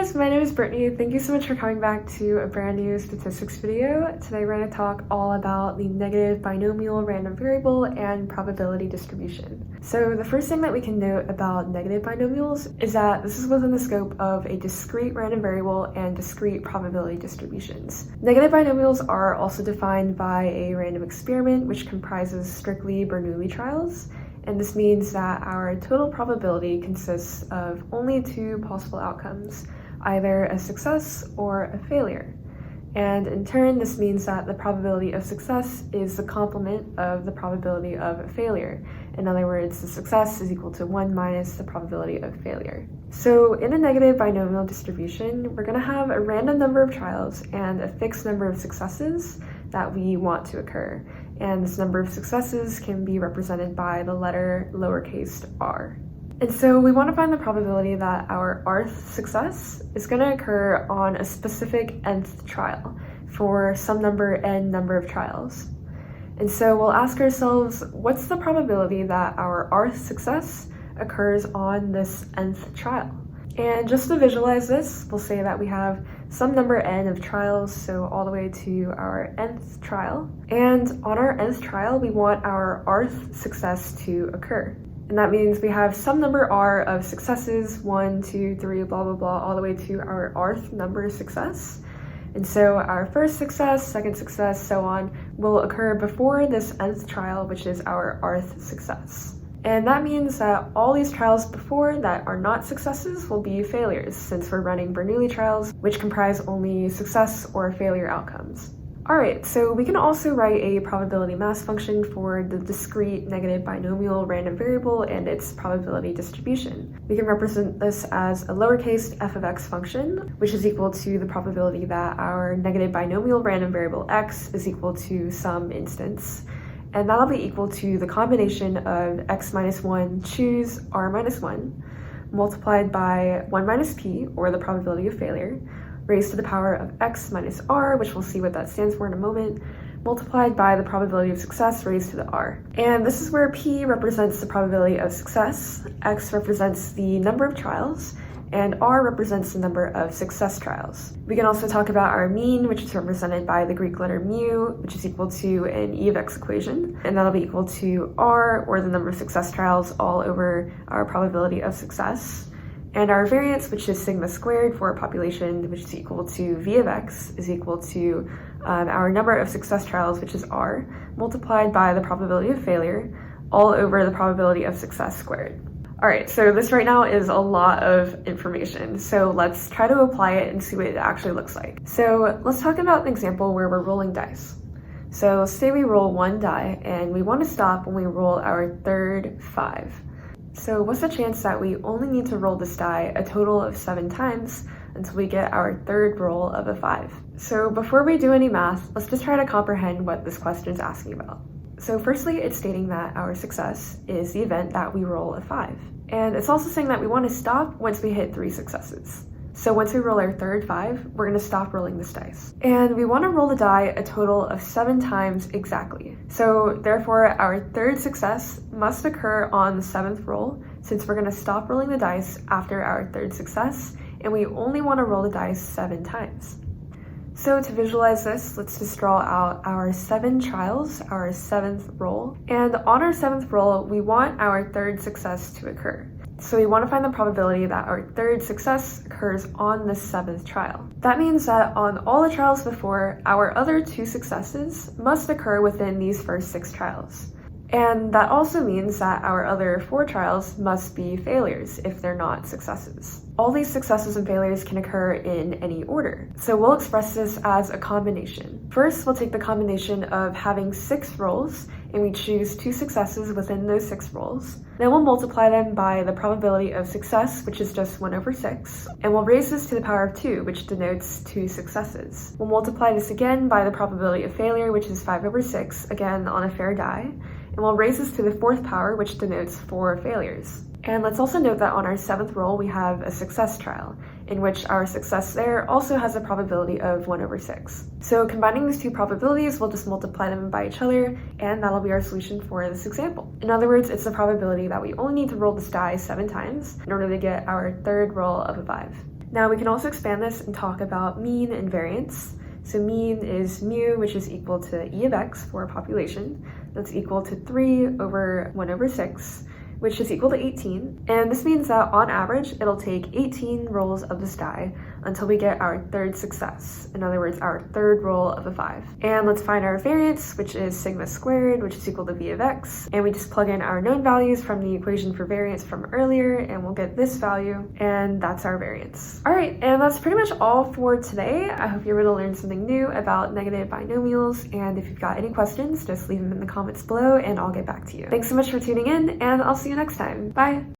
guys, my name is Brittany. Thank you so much for coming back to a brand new statistics video. Today we're going to talk all about the negative binomial random variable and probability distribution. So the first thing that we can note about negative binomials is that this is within the scope of a discrete random variable and discrete probability distributions. Negative binomials are also defined by a random experiment which comprises strictly Bernoulli trials. And this means that our total probability consists of only two possible outcomes, either a success or a failure. And in turn, this means that the probability of success is the complement of the probability of a failure. In other words, the success is equal to 1 minus the probability of failure. So in a negative binomial distribution, we're going to have a random number of trials and a fixed number of successes that we want to occur. And this number of successes can be represented by the letter lowercase r. And so we want to find the probability that our rth success is going to occur on a specific nth trial for some number n number of trials. And so we'll ask ourselves, what's the probability that our rth success occurs on this nth trial? And just to visualize this, we'll say that we have some number n of trials, so all the way to our nth trial. And on our nth trial, we want our rth success to occur. And that means we have some number r of successes, 1, 2, 3, blah, blah, blah, all the way to our rth number success. And so our first success, second success, so on, will occur before this nth trial, which is our rth success. And that means that all these trials before that are not successes will be failures, since we're running Bernoulli trials, which comprise only success or failure outcomes. Alright, so we can also write a probability mass function for the discrete negative binomial random variable and its probability distribution. We can represent this as a lowercase f of x function, which is equal to the probability that our negative binomial random variable x is equal to some instance. And that'll be equal to the combination of x minus 1 choose r minus 1 multiplied by 1 minus p, or the probability of failure, raised to the power of x minus r, which we'll see what that stands for in a moment, multiplied by the probability of success raised to the r. And this is where p represents the probability of success, x represents the number of trials, and r represents the number of success trials. We can also talk about our mean, which is represented by the Greek letter mu, which is equal to an e of x equation, and that'll be equal to r, or the number of success trials, all over our probability of success. And our variance, which is sigma squared for a population, which is equal to v of x, is equal to our number of success trials, which is r, multiplied by the probability of failure, all over the probability of success squared. Alright, so this right now is a lot of information, so let's try to apply it and see what it actually looks like. So let's talk about an example where we're rolling dice. So say we roll one die, and we want to stop when we roll our third 5. So what's the chance that we only need to roll this die a total of 7 times until we get our third roll of a 5? So before we do any math, let's just try to comprehend what this question is asking about. So firstly, it's stating that our success is the event that we roll a 5. And it's also saying that we want to stop once we hit 3 successes. So once we roll our third 5, we're going to stop rolling this dice. And we want to roll the die a total of 7 times exactly. So therefore, our third success must occur on the 7th roll, since we're going to stop rolling the dice after our third success, and we only want to roll the dice 7 times. So to visualize this, let's just draw out our 7 trials, our 7th roll. And on our 7th roll, we want our third success to occur. So we want to find the probability that our third success occurs on the 7th trial. That means that on all the trials before, our other 2 successes must occur within these first 6 trials. And that also means that our other 4 trials must be failures if they're not successes. All these successes and failures can occur in any order. So we'll express this as a combination. First, we'll take the combination of having 6 rolls, and we choose 2 successes within those 6 rolls. Then we'll multiply them by the probability of success, which is just 1 over 6. And we'll raise this to the power of 2, which denotes 2 successes. We'll multiply this again by the probability of failure, which is 5 over 6, again on a fair die. And we'll raise this to the 4th power, which denotes 4 failures. And let's also note that on our 7th roll, we have a success trial, in which our success there also has a probability of 1 over 6. So combining these 2 probabilities, we'll just multiply them by each other, and that'll be our solution for this example. In other words, it's the probability that we only need to roll this die 7 times in order to get our third roll of a 5. Now we can also expand this and talk about mean and variance. So mean is mu, which is equal to e of x for a population. That's equal to 3 over 1 over 6, which is equal to 18. And this means that on average, it'll take 18 rolls of this die until we get our third success. In other words, our third roll of a 5. And let's find our variance, which is sigma squared, which is equal to v of x. And we just plug in our known values from the equation for variance from earlier, and we'll get this value, and that's our variance. All right, and that's pretty much all for today. I hope you were able to learn something new about negative binomials, and if you've got any questions, just leave them in the comments below, and I'll get back to you. Thanks so much for tuning in, and I'll see you next time. Bye!